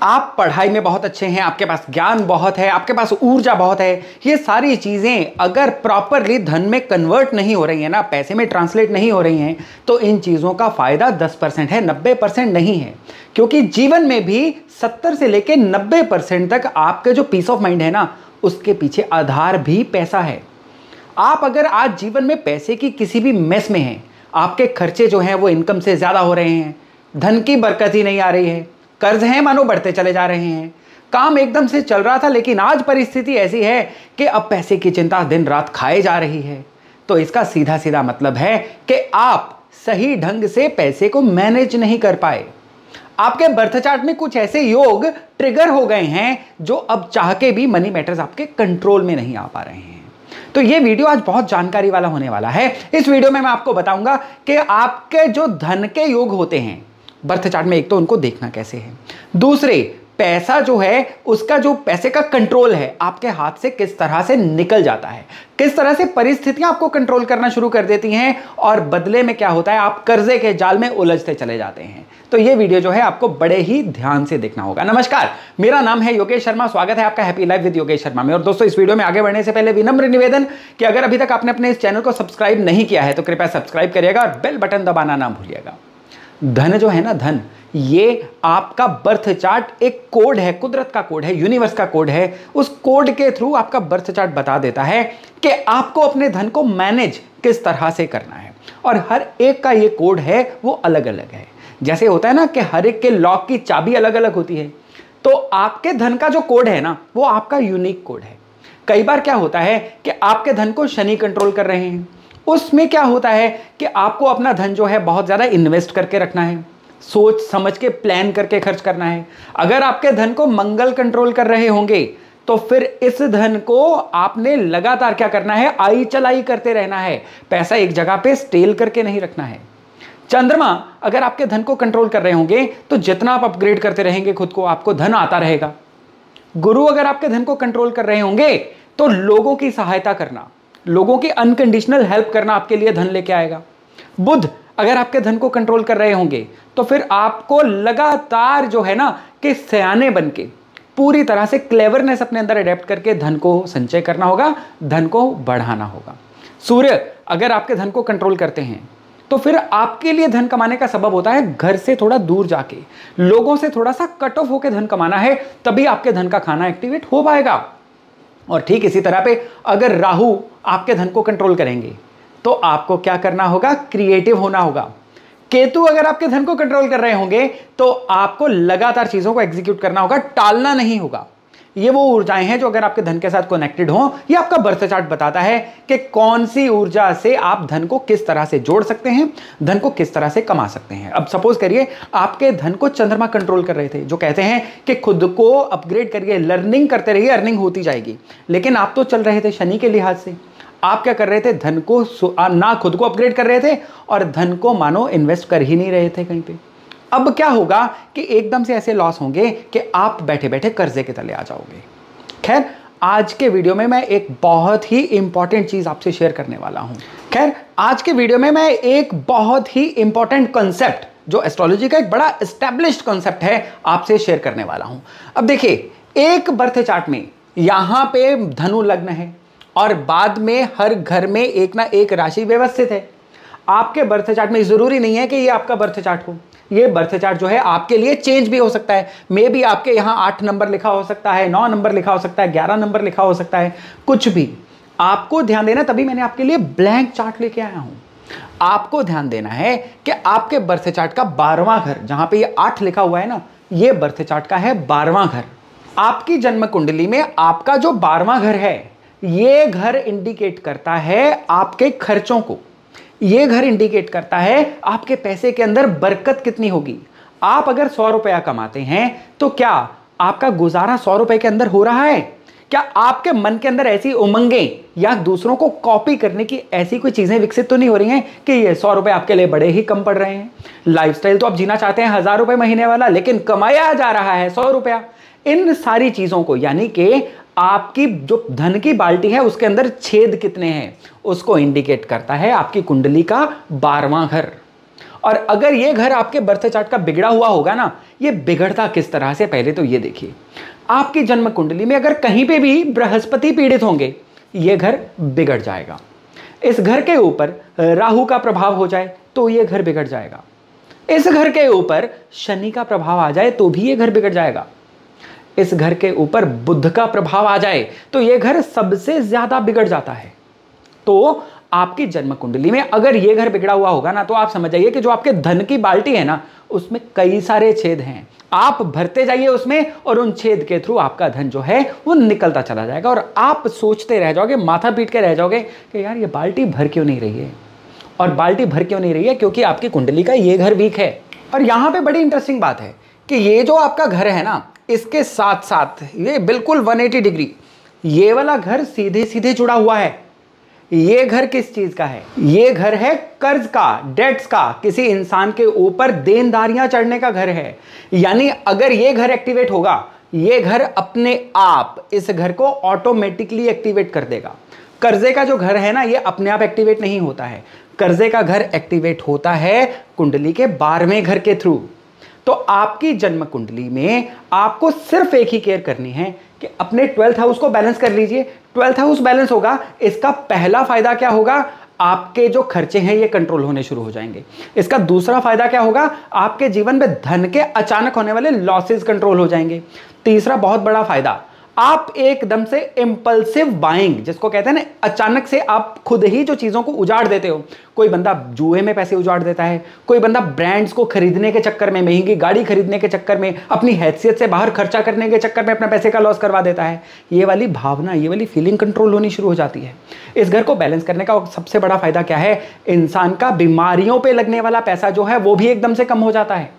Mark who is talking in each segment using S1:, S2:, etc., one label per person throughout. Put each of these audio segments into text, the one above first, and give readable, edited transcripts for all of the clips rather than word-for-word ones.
S1: आप पढ़ाई में बहुत अच्छे हैं, आपके पास ज्ञान बहुत है, आपके पास ऊर्जा बहुत है, ये सारी चीज़ें अगर प्रॉपरली धन में कन्वर्ट नहीं हो रही हैं ना, पैसे में ट्रांसलेट नहीं हो रही हैं, तो इन चीज़ों का फ़ायदा 10% है, 90% नहीं है। क्योंकि जीवन में भी 70 से लेकर 90% तक आपके जो पीस ऑफ माइंड है ना, उसके पीछे आधार भी पैसा है। आप अगर आज जीवन में पैसे की किसी भी मेस में हैं, आपके खर्चे जो हैं वो इनकम से ज़्यादा हो रहे हैं, धन की बरकत ही नहीं आ रही है, कर्ज हैं मानो बढ़ते चले जा रहे हैं, काम एकदम से चल रहा था लेकिन आज परिस्थिति ऐसी है कि अब पैसे की चिंता दिन रात खाए जा रही है, तो इसका सीधा सीधा मतलब है कि आप सही ढंग से पैसे को मैनेज नहीं कर पाए। आपके बर्थ चार्ट में कुछ ऐसे योग ट्रिगर हो गए हैं जो अब चाह के भी मनी मैटर्स आपके कंट्रोल में नहीं आ पा रहे हैं। तो ये वीडियो आज बहुत जानकारी वाला होने वाला है। इस वीडियो में मैं आपको बताऊंगा कि आपके जो धन के योग होते हैं बर्थ चार्ट में, एक तो उनको देखना कैसे है, दूसरे पैसा जो है उसका जो पैसे का कंट्रोल है आपके हाथ से किस तरह से निकल जाता है, किस तरह से परिस्थितियां आपको कंट्रोल करना शुरू कर देती हैं और बदले में क्या होता है, आप कर्जे के जाल में उलझते चले जाते हैं। तो ये वीडियो जो है आपको बड़े ही ध्यान से देखना होगा। नमस्कार, मेरा नाम है योगेश शर्मा, स्वागत है आपका happy life with Yogesh Sharma में। और दोस्तों, इस वीडियो में आगे बढ़ने से पहले विनम्र निवेदन कि अगर अभी तक आपने अपने इस चैनल को सब्सक्राइब नहीं किया है तो कृपया सब्सक्राइब करिएगा और बेल बटन दबाना ना भूलिएगा। धन जो है ना, धन ये आपका बर्थ चार्ट एक कोड है, कुदरत का कोड है, यूनिवर्स का कोड है। उस कोड के थ्रू आपका बर्थ चार्ट बता देता है कि आपको अपने धन को मैनेज किस तरह से करना है। और हर एक का ये कोड है वो अलग अलग है। जैसे होता है ना कि हर एक के लॉक की चाबी अलग अलग होती है, तो आपके धन का जो कोड है ना वो आपका यूनिक कोड है। कई बार क्या होता है कि आपके धन को शनि कंट्रोल कर रहे हैं, उसमें क्या होता है कि आपको अपना धन जो है बहुत ज़्यादा इन्वेस्ट करके रखना है, सोच समझ के प्लान करके खर्च करना है। अगर आपके धन को मंगल कंट्रोल कर रहे होंगे तो फिर इस धन को आपने लगातार क्या करना है, आई चलाई करते रहना है, पैसा एक जगह पे स्टेल करके नहीं रखना है। चंद्रमा अगर आपके धन को कंट्रोल कर रहे होंगे तो जितना आप अपग्रेड करते रहेंगे खुद को, आपको धन आता रहेगा। गुरु अगर आपके धन को कंट्रोल कर रहे होंगे तो लोगों की सहायता करना, लोगों की अनकंडीशनल हेल्प करना आपके लिए धन लेके आएगा। बुध अगर आपके धन को कंट्रोल कर रहे होंगे तो फिर आपको लगातार जो है ना कि सयाने बन के पूरी तरह से क्लेवरनेस अपने अंदर अडेप्ट करके धन को संचय करना होगा, धन को बढ़ाना होगा। सूर्य अगर आपके धन को कंट्रोल करते हैं तो फिर आपके लिए धन कमाने का सबब होता है घर से थोड़ा दूर जाके, लोगों से थोड़ा सा कट ऑफ होकर धन कमाना है, तभी आपके धन का खाना एक्टिवेट हो पाएगा। और ठीक इसी तरह पे अगर राहु आपके धन को कंट्रोल करेंगे तो आपको क्या करना होगा, क्रिएटिव होना होगा। केतु अगर आपके धन को कंट्रोल कर रहे होंगे तो आपको लगातार चीजों को एग्जीक्यूट करना होगा, टालना नहीं होगा। ये वो ऊर्जाएं हैं जो अगर आपके धन के साथ कनेक्टेड हो, ये आपका बर्थ चार्ट बताता है कि कौन सी ऊर्जा से आप धन को किस तरह से जोड़ सकते हैं, धन को किस तरह से कमा सकते हैं। अब सपोज करिए आपके धन को चंद्रमा कंट्रोल कर रहे थे, जो कहते हैं कि खुद को अपग्रेड करिए, लर्निंग करते रहिए, अर्निंग होती जाएगी। लेकिन आप तो चल रहे थे शनि के लिहाज से, आप क्या कर रहे थे, धन को ना खुद को अपग्रेड कर रहे थे और धन को मानो इन्वेस्ट कर ही नहीं रहे थे कहीं पे। अब क्या होगा कि एकदम से ऐसे लॉस होंगे कि आप बैठे बैठे कर्जे के तले आ जाओगे। खैर, आज के वीडियो में मैं एक बहुत ही इंपॉर्टेंट चीज आपसे शेयर करने वाला हूं। खैर, आज के वीडियो में मैं एक बहुत ही इंपॉर्टेंट कॉन्सेप्ट, जो एस्ट्रोलॉजी का एक बड़ा एस्टैब्लिश्ड कॉन्सेप्ट है, आपसे शेयर करने वाला हूं। अब देखिए, एक बर्थ चार्ट में यहां पे धनु लग्न है और बाद में हर घर में एक ना एक राशि व्यवस्थित है। आपके बर्थ चार्ट में जरूरी नहीं है कि ये आपका बर्थ चार्ट हो, ये बर्थ चार्ट जो है आपके लिए चेंज भी हो सकता है। मे बी आपके यहाँ 8 नंबर लिखा हो सकता है, 9 नंबर लिखा हो सकता है, 11 नंबर लिखा हो सकता है, कुछ भी। आपको ध्यान देना, तभी मैंने आपके लिए ब्लैंक चार्ट लेके आया हूं। आपको ध्यान देना है कि आपके बर्थ चार्ट का 12वां घर, जहां पे ये 8 लिखा हुआ है ना, ये बर्थ चार्ट का है 12वां घर। आपकी जन्म कुंडली में आपका जो 12वां घर है, ये घर इंडिकेट करता है आपके खर्चों को, ये घर इंडिकेट करता है आपके पैसे के अंदर बरकत कितनी होगी। आप अगर 100 रुपया कमाते हैं तो क्या आपका गुजारा 100 रुपए के अंदर हो रहा है? क्या आपके मन के अंदर ऐसी उमंगें या दूसरों को कॉपी करने की ऐसी कोई चीजें विकसित तो नहीं हो रही हैं कि ये 100 रुपए आपके लिए बड़े ही कम पड़ रहे हैं? लाइफस्टाइल तो आप जीना चाहते हैं 1000 रुपए महीने वाला, लेकिन कमाया जा रहा है 100 रुपया। इन सारी चीजों को, यानी कि आपकी जो धन की बाल्टी है उसके अंदर छेद कितने हैं, उसको इंडिकेट करता है आपकी कुंडली का 12वां घर। और अगर ये घर आपके बर्थ चार्ट का बिगड़ा हुआ होगा ना, ये बिगड़ता किस तरह से, पहले तो ये देखिए, आपकी जन्म कुंडली में अगर कहीं पे भी बृहस्पति पीड़ित होंगे, ये घर बिगड़ जाएगा। इस घर के ऊपर राहु का प्रभाव हो जाए तो ये घर बिगड़ जाएगा। इस घर के ऊपर शनि का प्रभाव आ जाए तो भी ये घर बिगड़ जाएगा। इस घर के ऊपर बुध का प्रभाव आ जाए तो ये घर सबसे ज्यादा बिगड़ जाता है। तो आपकी जन्म कुंडली में अगर ये घर बिगड़ा हुआ होगा ना, तो आप समझ जाइए कि जो आपके धन की बाल्टी है ना, उसमें कई सारे छेद हैं। आप भरते जाइए उसमें और उन छेद के थ्रू आपका धन जो है वो निकलता चला जाएगा और आप सोचते रह जाओगे, माथा पीट के रह जाओगे कि यार ये बाल्टी भर क्यों नहीं रही है। और बाल्टी भर क्यों नहीं रही है? क्योंकि आपकी कुंडली का ये घर वीक है। और यहां पे बड़ी इंटरेस्टिंग बात है कि ये जो आपका घर है ना, इसके साथ साथ ये बिल्कुल 180 डिग्री ये वाला घर सीधे सीधे जुड़ा हुआ है। ये घर किस चीज का है? ये घर है कर्ज का, डेट्स का, किसी इंसान के ऊपर देनदारियां चढ़ने का घर है। यानी अगर ये घर एक्टिवेट होगा, ये घर अपने आप इस घर को ऑटोमेटिकली एक्टिवेट कर देगा। कर्जे का जो घर है ना, ये अपने आप एक्टिवेट नहीं होता है। कर्जे का घर एक्टिवेट होता है कुंडली के 12वें घर के थ्रू। तो आपकी जन्म कुंडली में आपको सिर्फ एक ही केयर करनी है कि अपने 12th हाउस को बैलेंस कर लीजिए। 12th हाउस बैलेंस होगा, इसका पहला फायदा क्या होगा? आपके जो खर्चे हैं ये कंट्रोल होने शुरू हो जाएंगे। इसका दूसरा फायदा क्या होगा? आपके जीवन में धन के अचानक होने वाले लॉसेस कंट्रोल हो जाएंगे। तीसरा बहुत बड़ा फायदा, आप एकदम से इंपल्सिव बाइंग, जिसको कहते हैं ना, अचानक से आप खुद ही जो चीजों को उजाड़ देते हो। कोई बंदा जुए में पैसे उजाड़ देता है, कोई बंदा ब्रांड्स को खरीदने के चक्कर में, महंगी गाड़ी खरीदने के चक्कर में, अपनी हैसियत से बाहर खर्चा करने के चक्कर में अपना पैसे का लॉस करवा देता है। ये वाली भावना, ये वाली फीलिंग कंट्रोल होनी शुरू हो जाती है। इस घर को बैलेंस करने का सबसे बड़ा फायदा क्या है? इंसान का बीमारियों पर लगने वाला पैसा जो है वो भी एकदम से कम हो जाता है।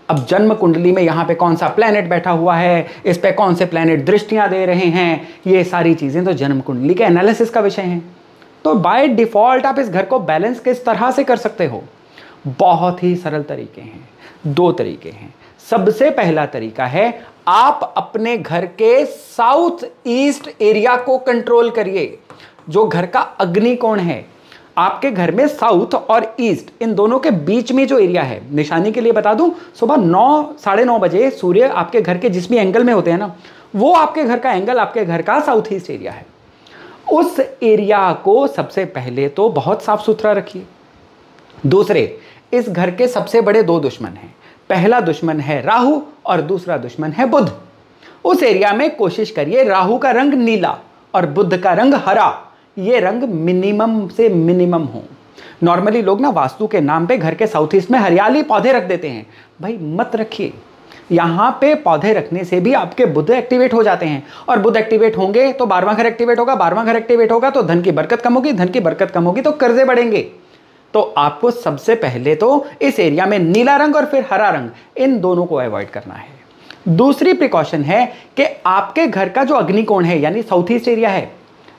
S1: अब जन्म कुंडली में यहाँ पे कौन सा प्लैनेट बैठा हुआ है, इस पे कौन से प्लैनेट दृष्टियां दे रहे हैं, ये सारी चीजें तो जन्म कुंडली के एनालिसिस का विषय हैं। तो बाय डिफॉल्ट आप इस घर को बैलेंस किस तरह से कर सकते हो? बहुत ही सरल तरीके हैं, 2 तरीके हैं। सबसे पहला तरीका है, आप अपने घर के साउथ ईस्ट एरिया को कंट्रोल करिए। जो घर का अग्निकोण है, आपके घर में साउथ और ईस्ट, इन दोनों के बीच में जो एरिया है, निशानी के लिए बता दूं, सुबह 9 साढ़े 9 बजे सूर्य आपके घर के जिस भी एंगल में होते हैं ना, वो आपके घर का एंगल आपके घर का साउथ ईस्ट एरिया है। उस एरिया को सबसे पहले तो बहुत साफ सुथरा रखिए। दूसरे, इस घर के सबसे बड़े 2 दुश्मन हैं। पहला दुश्मन है राहु और दूसरा दुश्मन है बुध। उस एरिया में कोशिश करिए राहु का रंग नीला और बुध का रंग हरा, ये रंग मिनिमम से मिनिमम हो। नॉर्मली लोग ना वास्तु के नाम पे घर के साउथ ईस्ट में हरियाली पौधे रख देते हैं। भाई मत रखिए। यहां पे पौधे रखने से भी आपके बुध एक्टिवेट हो जाते हैं, और बुध एक्टिवेट होंगे तो 12वां घर एक्टिवेट होगा, 12वां घर एक्टिवेट होगा तो धन की बरकत कम होगी, धन की बरकत कम होगी तो कर्जे बढ़ेंगे। तो आपको सबसे पहले तो इस एरिया में नीला रंग और फिर हरा रंग, इन दोनों को अवॉइड करना है। दूसरी प्रिकॉशन है कि आपके घर का जो अग्निकोण है, यानी साउथ ईस्ट एरिया है,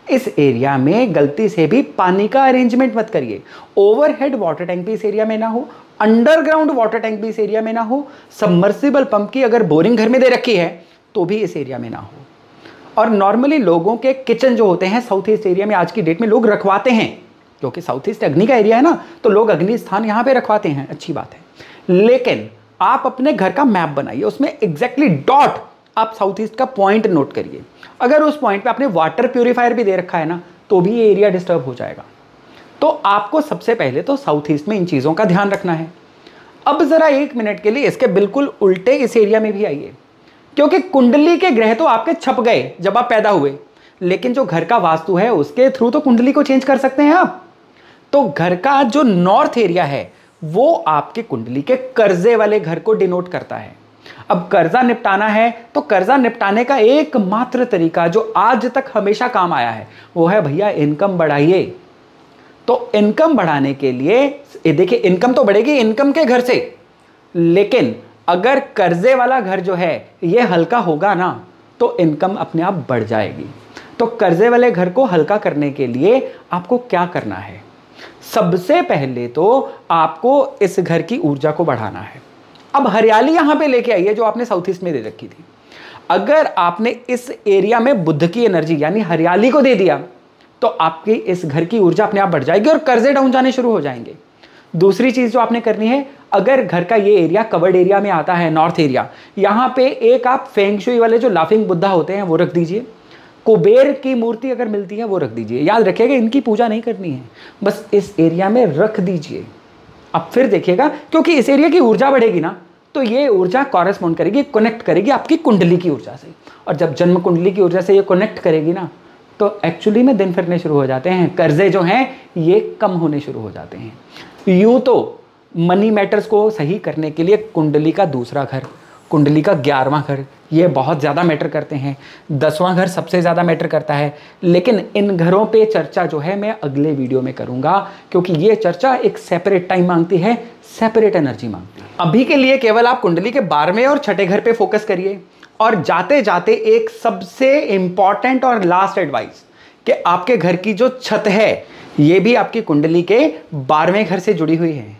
S1: इस एरिया में गलती से भी पानी का अरेंजमेंट मत करिए। ओवरहेड वाटर टैंक भी इस एरिया में ना हो, अंडरग्राउंड वाटर टैंक भी इस एरिया में ना हो, सबमर्सिबल पंप की अगर बोरिंग घर में दे रखी है तो भी इस एरिया में ना हो। और नॉर्मली लोगों के किचन जो होते हैं साउथ ईस्ट एरिया में आज की डेट में लोग रखवाते हैं, क्योंकि साउथ ईस्ट अग्नि का एरिया है ना, तो लोग अग्नि स्थान यहां पे रखवाते हैं, अच्छी बात है। लेकिन आप अपने घर का मैप बनाइए, उसमें एग्जैक्टली डॉट आप साउथ ईस्ट का पॉइंट नोट करिए। अगर उस पॉइंट पे आपने वाटर प्यूरिफायर भी दे रखा है ना, तो भी ये एरिया डिस्टर्ब हो जाएगा। तो आपको सबसे पहले तो साउथ ईस्ट में इन चीजों का ध्यान रखना है। अब जरा 1 मिनट के लिए इसके बिल्कुल उल्टे इस एरिया में भी आइए, क्योंकि कुंडली के ग्रह तो आपके छप गए जब आप पैदा हुए, लेकिन जो घर का वास्तु है उसके थ्रू तो कुंडली को चेंज कर सकते हैं आप। तो घर का जो नॉर्थ एरिया है वो आपके कुंडली के कर्जे वाले घर को डिनोट करता है। अब कर्जा निपटाना है तो कर्जा निपटाने का एकमात्र तरीका जो आज तक हमेशा काम आया है वो है, भैया इनकम बढ़ाइए। तो इनकम बढ़ाने के लिए देखिए, इनकम तो बढ़ेगी इनकम के घर से, लेकिन अगर कर्जे वाला घर जो है ये हल्का होगा ना, तो इनकम अपने आप बढ़ जाएगी। तो कर्जे वाले घर को हल्का करने के लिए आपको क्या करना है? सबसे पहले तो आपको इस घर की ऊर्जा को बढ़ाना है। अब हरियाली यहां पे लेके आइए जो आपने साउथ ईस्ट में दे रखी थी। अगर आपने इस एरिया में बुध की एनर्जी यानी हरियाली को दे दिया, तो आपकी इस घर की ऊर्जा अपने आप बढ़ जाएगी और कर्जे डाउन जाने शुरू हो जाएंगे। दूसरी चीज जो आपने करनी है, अगर घर का ये एरिया कवर्ड एरिया में आता है, नॉर्थ एरिया, यहां पे एक आप फेंग शुई वाले जो लाफिंग बुद्धा होते हैं वो रख दीजिए। कुबेर की मूर्ति अगर मिलती है वो रख दीजिए। याद रखिएगा इनकी पूजा नहीं करनी है, बस इस एरिया में रख दीजिए। अब फिर देखिएगा, क्योंकि इस एरिया की ऊर्जा बढ़ेगी ना, तो ये ऊर्जा कॉरेस्पॉन्ड करेगी, कनेक्ट करेगी आपकी कुंडली की ऊर्जा से। और जब जन्म कुंडली की ऊर्जा से ये कनेक्ट करेगी ना, तो एक्चुअली में दिन फिरने शुरू हो जाते हैं, कर्जे जो हैं ये कम होने शुरू हो जाते हैं। यूं तो मनी मैटर्स को सही करने के लिए कुंडली का दूसरा घर, कुंडली का 11वां घर, ये बहुत ज़्यादा मैटर करते हैं। 10वां घर सबसे ज़्यादा मैटर करता है, लेकिन इन घरों पे चर्चा जो है मैं अगले वीडियो में करूंगा, क्योंकि ये चर्चा एक सेपरेट टाइम मांगती है, सेपरेट एनर्जी मांगती है। अभी के लिए केवल आप कुंडली के 12वें और छठे घर पे फोकस करिए। और जाते जाते एक सबसे इंपॉर्टेंट और लास्ट एडवाइस, कि आपके घर की जो छत है ये भी आपकी कुंडली के 12वें घर से जुड़ी हुई है।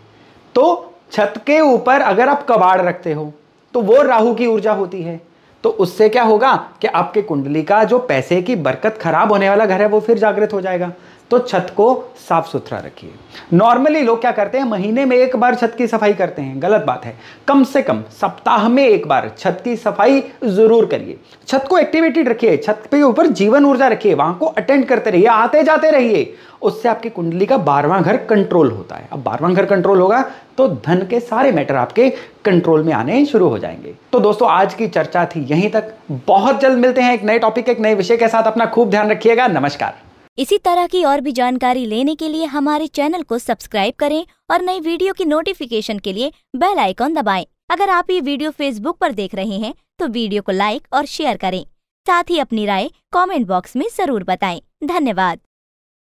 S1: तो छत के ऊपर अगर आप कबाड़ रखते हो तो वो राहु की ऊर्जा होती है, तो उससे क्या होगा कि आपके कुंडली का जो पैसे की बरकत खराब होने वाला घर है वो फिर जागृत हो जाएगा। तो छत को साफ सुथरा रखिए। नॉर्मली लोग क्या करते हैं, महीने में एक बार छत की सफाई करते हैं, गलत बात है। कम से कम सप्ताह में एक बार छत की सफाई जरूर करिए। छत को एक्टिवेटेड रखिए, छत पे ऊपर जीवन ऊर्जा रखिए, वहां को अटेंड करते रहिए, आते जाते रहिए। उससे आपकी कुंडली का 12वां घर कंट्रोल होता है। अब 12वां घर कंट्रोल होगा तो धन के सारे मैटर आपके कंट्रोल में आने शुरू हो जाएंगे। तो दोस्तों आज की चर्चा थी यहीं तक। बहुत जल्द मिलते हैं एक नए टॉपिक, एक नए विषय के साथ। अपना खूब ध्यान रखिएगा। नमस्कार।
S2: इसी तरह की और भी जानकारी लेने के लिए हमारे चैनल को सब्सक्राइब करें और नई वीडियो की नोटिफिकेशन के लिए बेल आइकॉन दबाएं। अगर आप ये वीडियो फेसबुक पर देख रहे हैं तो वीडियो को लाइक और शेयर करें। साथ ही अपनी राय कमेंट बॉक्स में जरूर बताएं। धन्यवाद।